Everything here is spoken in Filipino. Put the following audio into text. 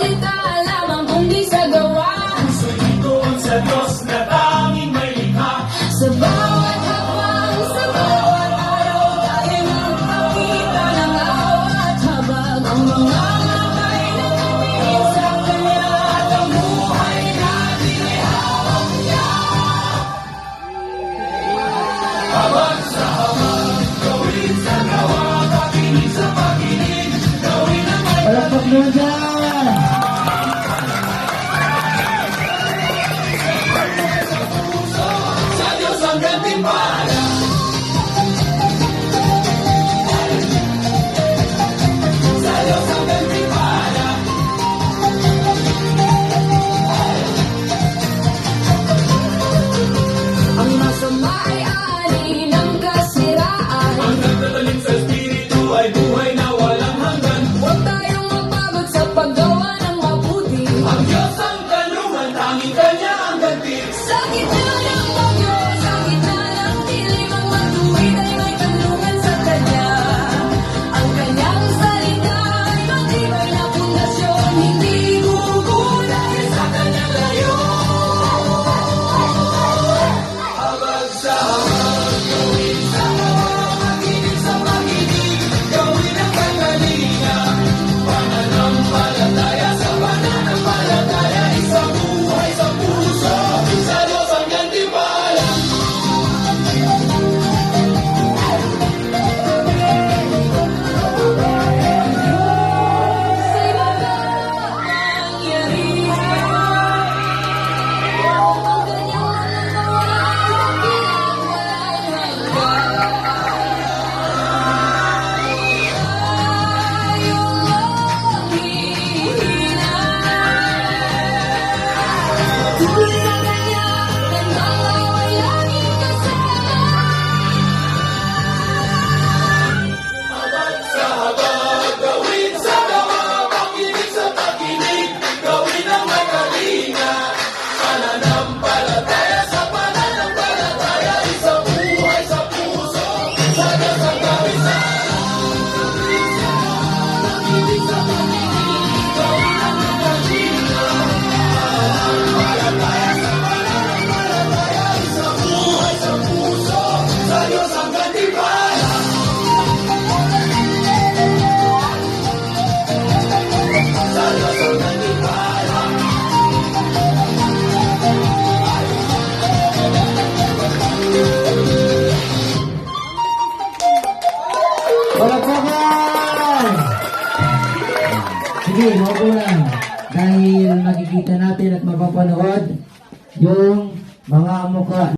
salita lamang kundi sa gawa. Puso'y ituon sa Diyos na tanging may likha. Sa bawat hakbang, sa bawat araw, tayo magpakita ng awat. Habang ang mga kamay nakatingin sa Kanya, at ang buhay natin ay hawak niya. Habang sa habang, gawin sa gawa, pakinig sa pakinig, gawin ang may Palakpak naman dyan! sa Diyos ang gantimpala. Sa Diyos ang gantimpala. Ang masama ay ani ng kasiraan. Ang nagtatalim sa Espiritu ay buhay na walang hanggan. Huwag tayong mapagod sa paggawa ng mabuti. Ang Diyos ang kanlungan, tanging Kanya ang ganti. Sa gitna ng bagyo, sa gitna ng dilim, ang matuwid ay may kanlungan sa Kanya. Ang Kanyang salita ay matibay na pundasyon, hindi gugulat sa Kanyang layo. Habang sa habang, gawin sa gawa, makinig sa makinig, gawin ang kagalinga. Pananampalataya sa pananampalataya, isang buhay sa puso, sa Diyos ang gantimpala. Sa'y makapangyarihan, ang Kanyang Habang sa habang, gawin sa gawa, makinig sa pakinig, gawin ang magalinga. Pananampalataya sa pananampalataya, isang buhay sa puso, sa Diyos ang kapisanan. Makinig sa pakinig, gawin ang magalinga. Pananampalataya sa pananampalataya, isang buhay sa puso, sa Diyos ang gantimpala. Sa Diyos ang gantimpala. Palakpakan! Sige, maupo lang. Dahil makikita natin at mapapanood yung mga mukha